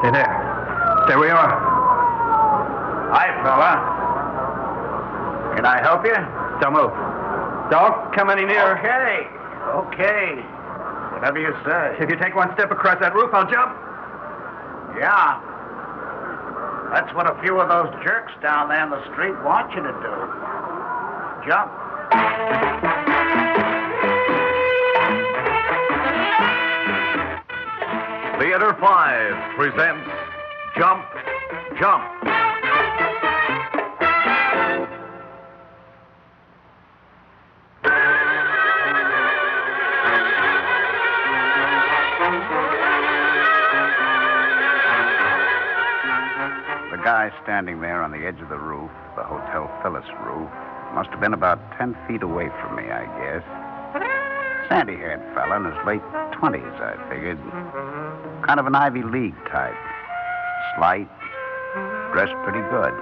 Stay there. There we are. Hi, fella. Can I help you? Don't move. Don't come any nearer. Okay. Whatever you say. If you take one step across that roof, I'll jump. Yeah. That's what a few of those jerks down there in the street want you to do. Jump. Theater 5 presents Jump, Jump. The guy standing there on the edge of the roof, the Hotel Phyllis roof, must have been about 10 feet away from me, I guess. Sandy-haired fella in his late 20s, I figured. Kind of an Ivy League type. Slight, dressed pretty good.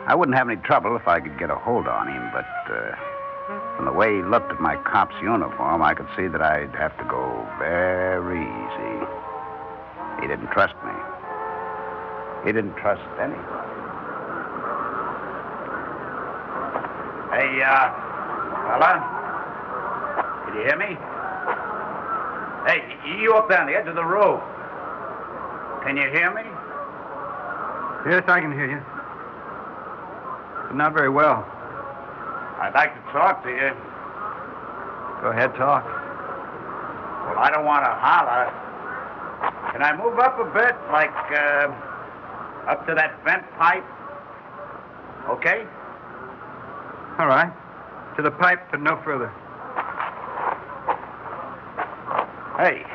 I wouldn't have any trouble if I could get a hold on him, but from the way he looked at my cop's uniform, I could see that I'd have to go very easy. He didn't trust me. He didn't trust anybody. Hey, fella? Can you hear me? Hey, you up there on the edge of the roof. Can you hear me? Yes, I can hear you. But not very well. I'd like to talk to you. Go ahead, talk. Well, I don't want to holler. Can I move up a bit, like, up to that vent pipe? Okay? All right. To the pipe, but no further. Hey,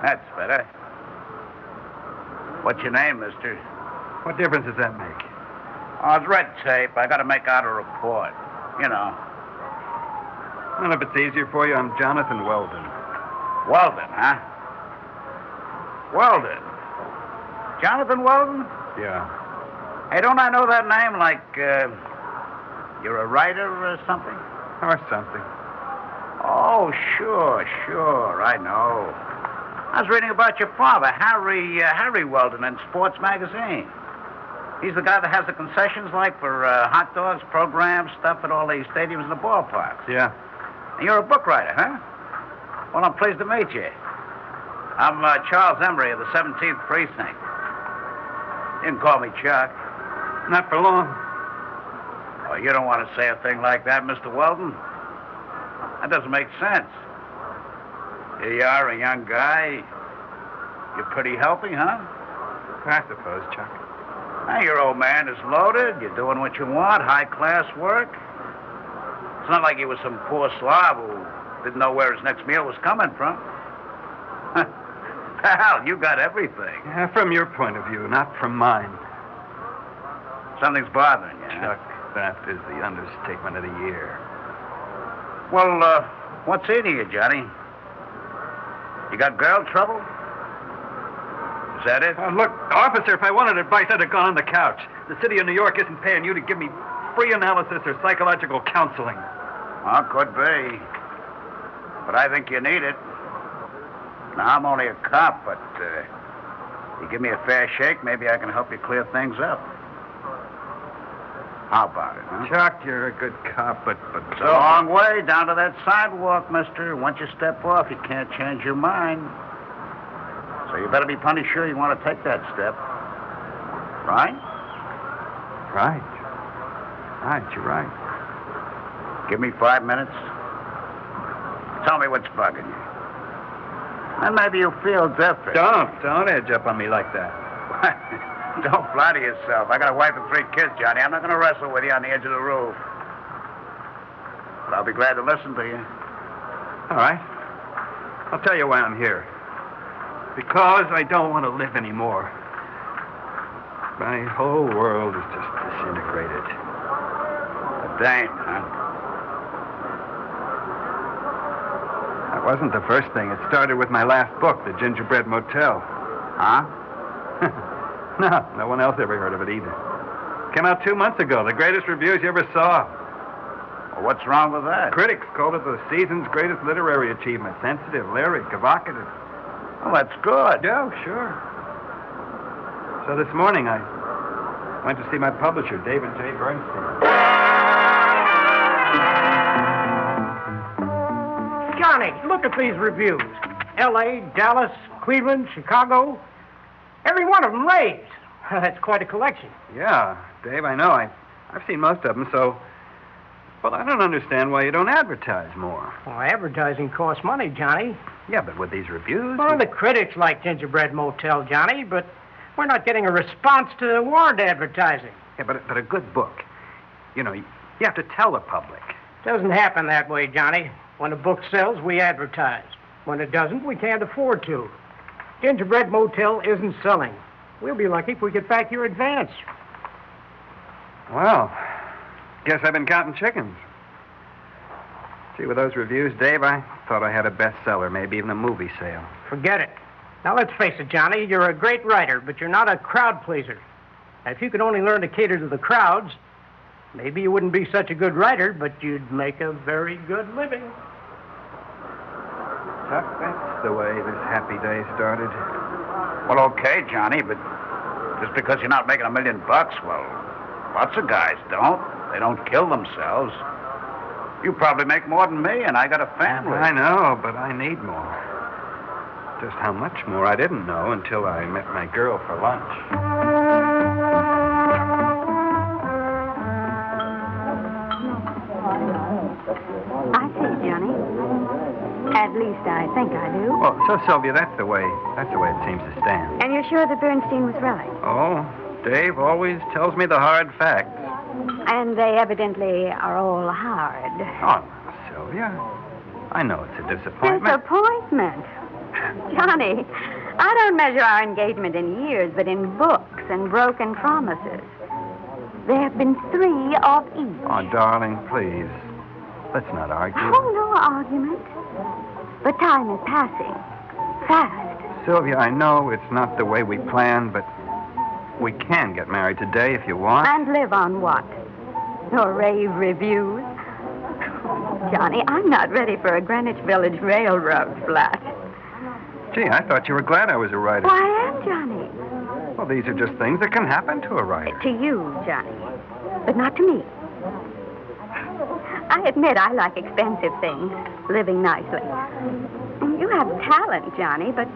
that's better. What's your name, mister? What difference does that make? Oh, it's red tape. I got to make out a report. You know. Well, if it's easier for you, I'm Jonathan Weldon. Weldon, huh? Weldon. Jonathan Weldon? Yeah. Hey, don't I know that name like, you're a writer or something? Or something. Oh, sure. I know. I was reading about your father, Harry Weldon, in Sports Magazine. He's the guy that has the concessions, like, for hot dogs, programs, stuff at all these stadiums and the ballparks. Yeah. And you're a book writer, huh? Well, I'm pleased to meet you. I'm Charles Emery of the 17th Precinct. You can call me Chuck. Not for long. Oh, you don't want to say a thing like that, Mr. Weldon. That doesn't make sense. Here you are, a young guy. You're pretty healthy, huh? I suppose, Chuck. Now, your old man is loaded. You're doing what you want, high-class work. It's not like he was some poor slob who didn't know where his next meal was coming from. Pal, you got everything. Yeah, from your point of view, not from mine. Something's bothering you, huh? Chuck, that is the understatement of the year. Well, what's eating you, Johnny? You got girl trouble? Is that it? Look, officer, if I wanted advice, I'd have gone on the couch. The city of New York isn't paying you to give me free analysis or psychological counseling. Well, could be. But I think you need it. Now, I'm only a cop, but you give me a fair shake, maybe I can help you clear things up. How about it, huh? Chuck, you're a good cop, but... It's a long way down to that sidewalk, mister. Once you step off, you can't change your mind. So you better be plenty sure you want to take that step. Right? Right. Right, you're right. Give me 5 minutes. Tell me what's bugging you. And maybe you'll feel different. Don't edge up on me like that. Don't flatter yourself. I got a wife and 3 kids, Johnny. I'm not going to wrestle with you on the edge of the roof. But I'll be glad to listen to you. All right. I'll tell you why I'm here. Because I don't want to live anymore. My whole world is just disintegrated. A dame, huh? That wasn't the first thing. It started with my last book, The Gingerbread Motel. Huh? No one else ever heard of it either. Came out 2 months ago. The greatest reviews you ever saw. Well, what's wrong with that? Critics called it the season's greatest literary achievement. Sensitive, lyric, evocative. Well, that's good. Yeah, sure. So this morning I went to see my publisher, David J. Bernstein. Johnny, look at these reviews. L.A., Dallas, Cleveland, Chicago. Every one of them raves. That's quite a collection. Yeah, Dave, I know. I've seen most of them, so... Well, I don't understand why you don't advertise more. Well, advertising costs money, Johnny. Yeah, but with these reviews... Well, the critics like Gingerbread Motel, Johnny, but we're not getting a response to the warrant advertising. Yeah, but a good book. You know, you have to tell the public. Doesn't happen that way, Johnny. When a book sells, we advertise. When it doesn't, we can't afford to. Gingerbread Motel isn't selling. We'll be lucky if we get back your advance. Well, guess I've been counting chickens. See, with those reviews, Dave, I thought I had a bestseller, maybe even a movie sale. Forget it. Now, let's face it, Johnny, you're a great writer, but you're not a crowd pleaser. Now, if you could only learn to cater to the crowds, maybe you wouldn't be such a good writer, but you'd make a very good living. Chuck, that's the way this happy day started. Well, okay, Johnny, but just because you're not making $1 million, well, lots of guys don't. They don't kill themselves. You probably make more than me, and I got a family. I know, but I need more. Just how much more I didn't know until I met my girl for lunch. I see, Johnny. At least I think I do. Well, so, Sylvia, that's the way it seems to stand. And you're sure that Bernstein was right? Oh, Dave always tells me the hard facts. And they evidently are all hard. Oh, no, Sylvia. I know it's a disappointment. Disappointment? Johnny, I don't measure our engagement in years, but in books and broken promises. There have been 3 of each. Oh, darling, please. Let's not argue. Oh, no argument. But time is passing. Fast. Sylvia, I know it's not the way we planned, but we can get married today if you want. And live on what? Your rave reviews? Johnny, I'm not ready for a Greenwich Village Railroad flat. Gee, I thought you were glad I was a writer. Why, I am, Johnny. Well, these are just things that can happen to a writer. To you, Johnny. But not to me. I admit I like expensive things, living nicely. You have talent, Johnny, but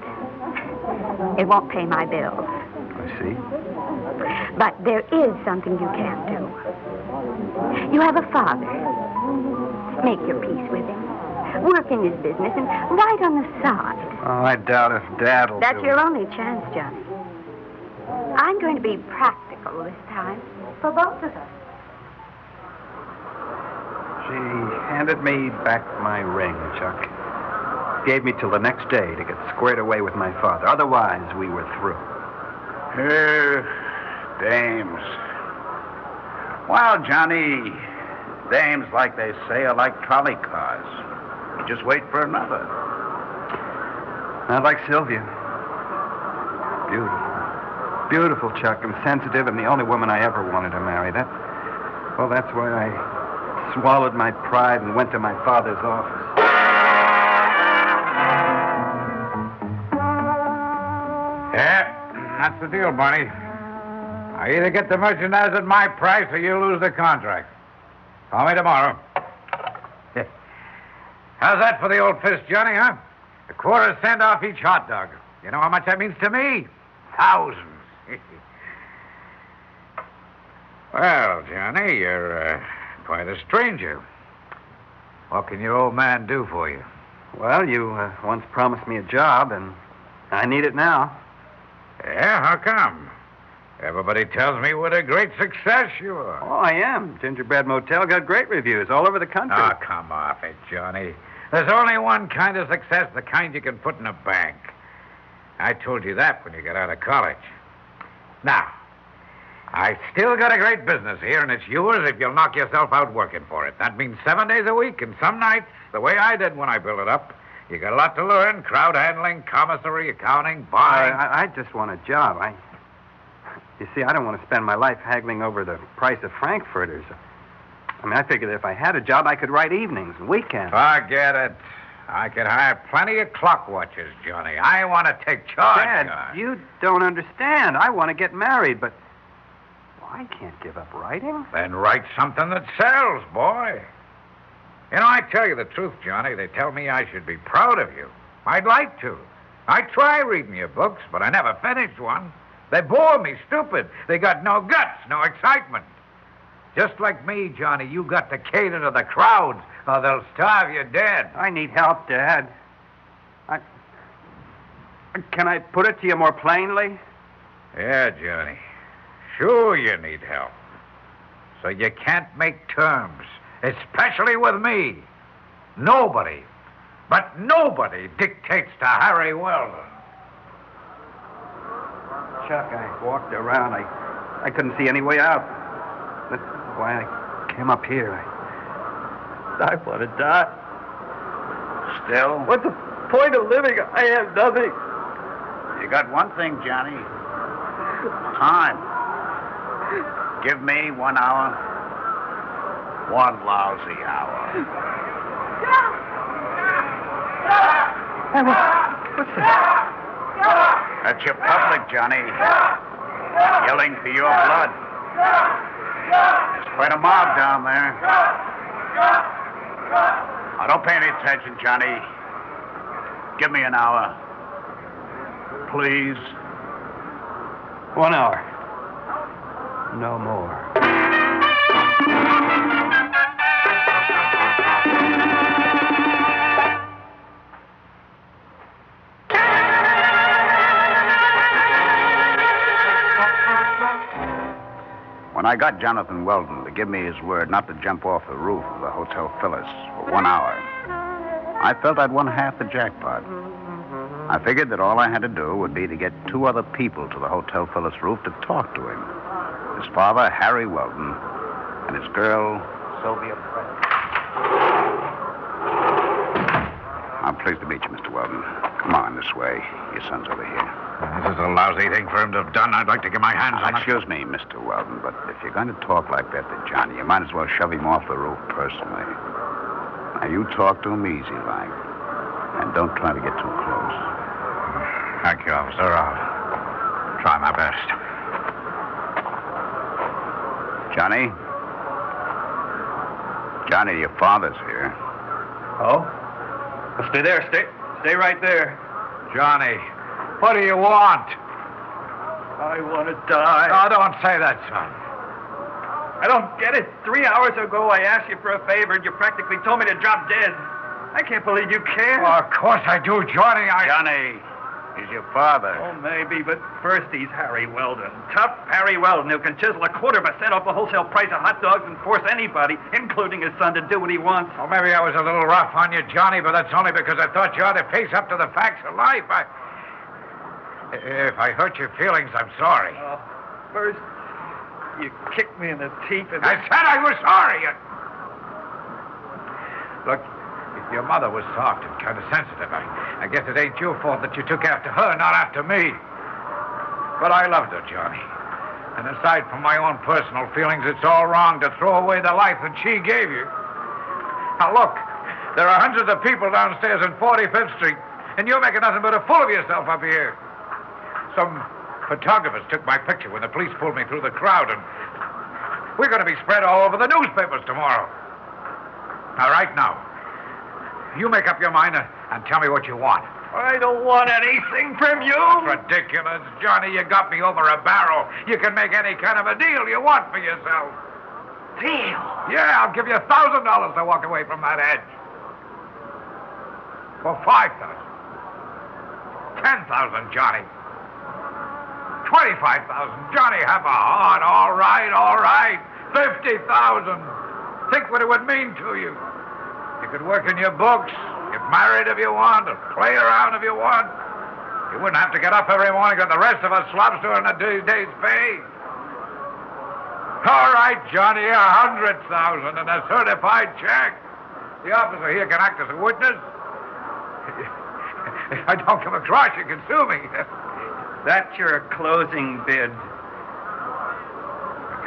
it won't pay my bills. I see. But there is something you can do. You have a father. Make your peace with him. Work in his business and write on the side. Oh, I doubt if Dad'll That's do your it. only chance, Johnny. I'm going to be practical this time for both of us. She handed me back my ring, Chuck. Gave me till the next day to get squared away with my father. Otherwise, we were through. Dames. Well, Johnny, dames, like they say, are like trolley cars. You just wait for another. Not like Sylvia. Beautiful. Beautiful, Chuck, and sensitive, and the only woman I ever wanted to marry. That's why I swallowed my pride and went to my father's office. Yeah, that's the deal, Barney. I either get the merchandise at my price or you lose the contract. Call me tomorrow. How's that for the old fist, Johnny, huh? A quarter cent off each hot dog. You know how much that means to me? Thousands. Well, Johnny, you're quite a stranger. What can your old man do for you? Well, you once promised me a job, and I need it now. Yeah, how come? Everybody tells me what a great success you are. Oh, I am. Gingerbread Motel got great reviews all over the country. Oh, come off it, Johnny. There's only one kind of success, the kind you can put in a bank. I told you that when you got out of college. Now, I still got a great business here, and it's yours if you'll knock yourself out working for it. That means 7 days a week and some nights, the way I did when I built it up. You got a lot to learn: crowd handling, commissary, accounting, buying. I just want a job. You see, I don't want to spend my life haggling over the price of frankfurters. I mean, I figured if I had a job, I could write evenings and weekends. Forget it. I can hire plenty of clock watchers, Johnny. I want to take charge. Dad, you don't understand. I want to get married, but I can't give up writing. Then write something that sells, boy. You know, I tell you the truth, Johnny. They tell me I should be proud of you. I'd like to. I try reading your books, but I never finish one. They bore me stupid. They got no guts, no excitement. Just like me, Johnny, you got to cater to the crowds, or they'll starve you dead. I need help, Dad. Can I put it to you more plainly? Yeah, Johnny. Sure you need help. So you can't make terms, especially with me. Nobody, but nobody dictates to Harry Weldon. Chuck, I walked around. I couldn't see any way out. That's why I came up here. I want to die. Still? What's the point of living? I have nothing. You got one thing, Johnny. Time. Give me 1 hour. One lousy hour. Hey, what's that? That's your public, Johnny. Yelling for your blood. There's quite a mob down there. Now, don't pay any attention, Johnny. Give me an hour. Please. 1 hour. No more. When I got Jonathan Weldon to give me his word not to jump off the roof of the Hotel Phyllis for 1 hour, I felt I'd won half the jackpot. I figured that all I had to do would be to get 2 other people to the Hotel Phyllis roof to talk to him. His father, Harry Weldon, and his girl, Sylvia Preston. I'm pleased to meet you, Mr. Weldon. Come on, this way. Your son's over here. This is a lousy thing for him to have done. I'd like to get my hands on it. Excuse me, Mr. Weldon, but if you're going to talk like that to Johnny, you might as well shove him off the roof personally. Now, you talk to him easy, like, and don't try to get too close. Thank you, officer. I'll try my best. Johnny? Johnny, your father's here. Oh? Well, stay there. Stay right there. Johnny, what do you want? I want to die. Oh, don't say that, son. I don't get it. 3 hours ago, I asked you for a favor, and you practically told me to drop dead. I can't believe you care. Well, of course I do, Johnny. Johnny, he's your father. Oh, maybe, but first he's Harry Weldon. Tough Harry Weldon, who can chisel 1/4% off the wholesale price of hot dogs and force anybody, including his son, to do what he wants. Well, maybe I was a little rough on you, Johnny, but that's only because I thought you ought to face up to the facts of life. If I hurt your feelings, I'm sorry. First, you kicked me in the teeth, and I said I was sorry. Look, your mother was soft and kind of sensitive. I guess it ain't your fault that you took after her, not after me. But I loved her, Johnny. And aside from my own personal feelings, it's all wrong to throw away the life that she gave you. Now, look, there are hundreds of people downstairs in 45th Street, and you're making nothing but a fool of yourself up here. Some photographers took my picture when the police pulled me through the crowd, and we're going to be spread all over the newspapers tomorrow. Now, right now, you make up your mind and tell me what you want. I don't want anything from you. That's ridiculous, Johnny. You got me over a barrel. You can make any kind of a deal you want for yourself. Deal? Yeah, I'll give you $1,000 to walk away from that edge. For $5,000. $10,000, Johnny. $25,000. Johnny, have a heart. All right. $50,000. Think what it would mean to you. You could work in your books, get married if you want, or play around if you want. You wouldn't have to get up every morning like the rest of us slobs doing a day's pay. All right, Johnny, $100,000 and a certified check. The officer here can act as a witness. If I don't come across, you can sue me. That's your closing bid.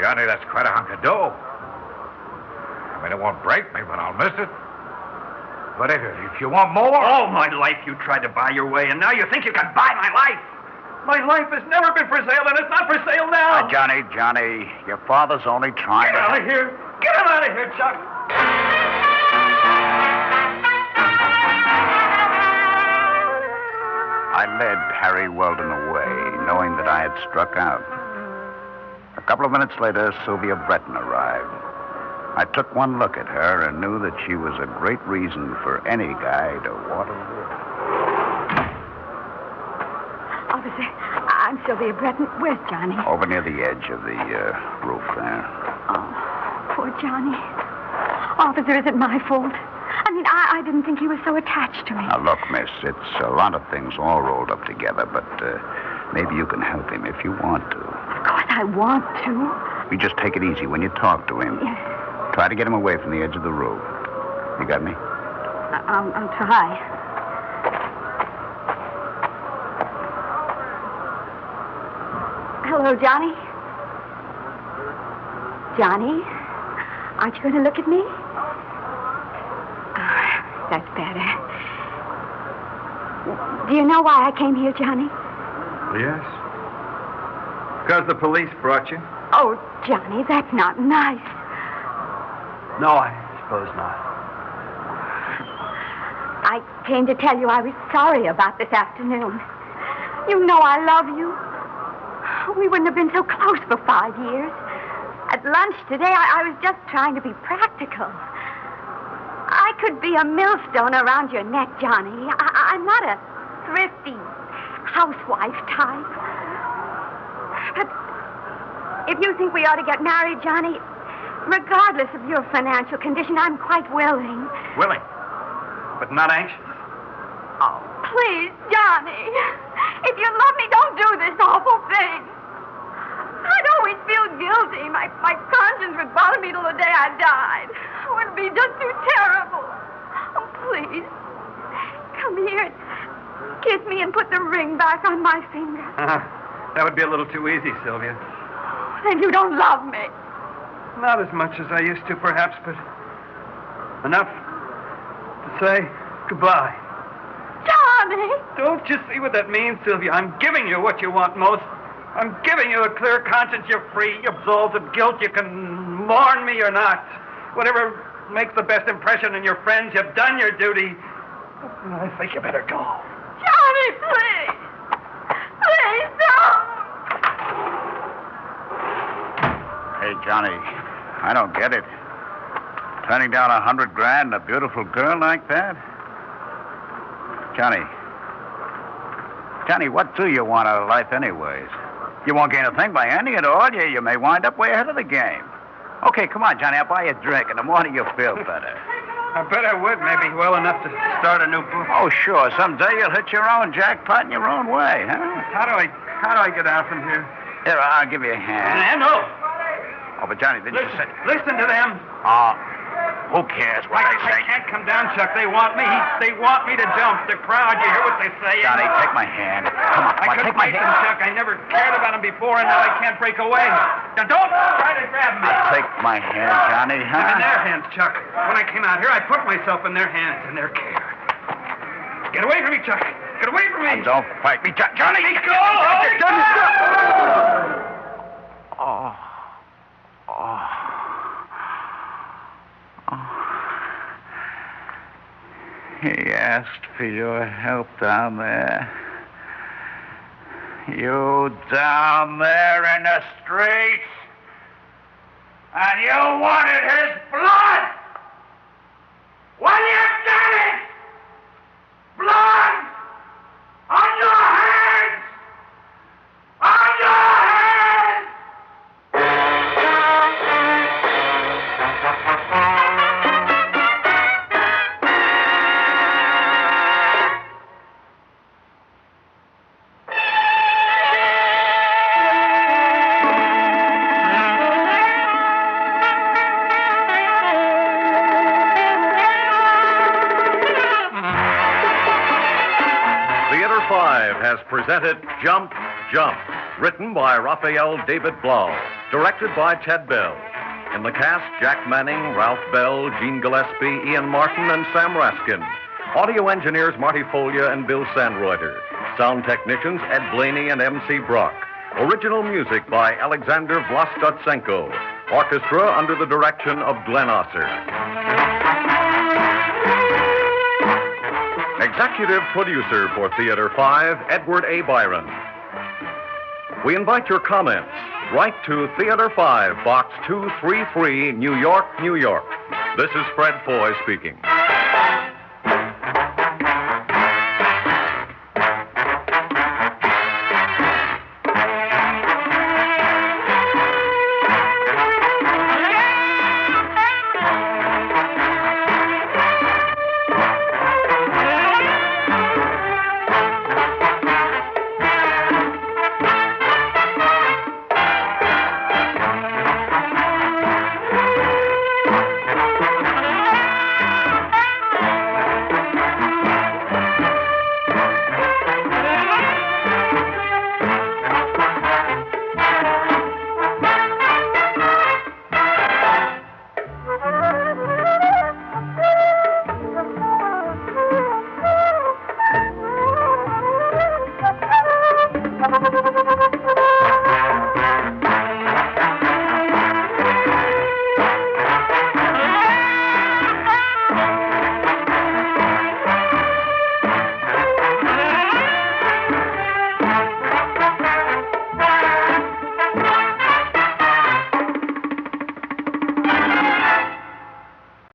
Johnny, that's quite a hunk of dough. I mean, it won't break me, but I'll miss it. But if you want more... All my life you tried to buy your way, and now you think you can buy my life. My life has never been for sale, and it's not for sale now. Johnny, your father's only trying Get out of here. Get him out of here, Chuck. I led Harry Weldon away, knowing that I had struck out. A couple of minutes later, Sylvia Breton arrived. I took one look at her and knew that she was a great reason for any guy to want to live. Officer, I'm Sylvia Breton. Where's Johnny? Over near the edge of the roof there. Oh, poor Johnny. Officer, is it my fault? I mean, I didn't think he was so attached to me. Now, look, miss, it's a lot of things all rolled up together, but maybe you can help him if you want to. Of course I want to. You just take it easy when you talk to him. Yes. Try to get him away from the edge of the roof. You got me? I'll try. Hello, Johnny. Johnny, aren't you going to look at me? That's better. Do you know why I came here, Johnny? Yes. Because the police brought you? Oh, Johnny, that's not nice. No, I suppose not. I came to tell you I was sorry about this afternoon. You know I love you. We wouldn't have been so close for 5 years. At lunch today, I was just trying to be practical. I could be a millstone around your neck, Johnny. I'm not a thrifty housewife type. But if you think we ought to get married, Johnny, regardless of your financial condition, I'm quite willing. Willing, but not anxious. Oh, please, Johnny. If you love me, don't do this awful thing. I'd always feel guilty. My conscience would bother me till the day I died. It would be just too terrible. Oh, please. Come here and kiss me and put the ring back on my finger. That would be a little too easy, Sylvia. Then you don't love me. Not as much as I used to, perhaps, but enough to say goodbye. Johnny! Don't you see what that means, Sylvia? I'm giving you what you want most. I'm giving you a clear conscience. You're free. You're absolved of guilt. You can mourn me or not. Whatever makes the best impression on your friends. You've done your duty. I think you better go. Johnny, please! Please don't! Hey, Johnny, I don't get it. Turning down $100,000 and a beautiful girl like that? Johnny, what do you want out of life anyways? You won't gain a thing by ending it all. You may wind up way ahead of the game. Okay, come on, Johnny, I'll buy you a drink. In the morning you'll feel better. I bet I would, maybe well enough to start a new book. Oh, sure. Someday you'll hit your own jackpot in your own way, huh? How do I get out from here? Here, I'll give you a hand. No. Oh, but Johnny, didn't you say... Listen to them. Who cares what they say? I can't come down, Chuck. They want me. They want me to jump. The crowd, you hear what they say? Johnny, take my hand. Come on, take my hand. Them, Chuck. I never cared about them before, and now I can't break away. Now, don't try to grab me. Take my hand, Johnny, huh? I'm in their hands, Chuck. When I came out here, I put myself in their hands, in their care. Get away from me, Chuck. Get away from me. And don't fight me, Johnny. Let me go. He asked for your help down there. You down there in the streets. And you wanted his blood. Well, you got it. Blood on your hands. On your hands. Has presented Jump, Jump, written by Raphael David Blau, directed by Ted Bell. In the cast, Jack Manning, Ralph Bell, Gene Gillespie, Ian Martin, and Sam Raskin. Audio engineers Marty Folia and Bill Sandreuter. Sound technicians Ed Blaney and M.C. Brock. Original music by Alexander Vlastotsenko. Orchestra under the direction of Glenn Osser. Executive producer for Theater 5, Edward A. Byron. We invite your comments. Write to Theater 5, Box 233, New York, New York. This is Fred Foy speaking.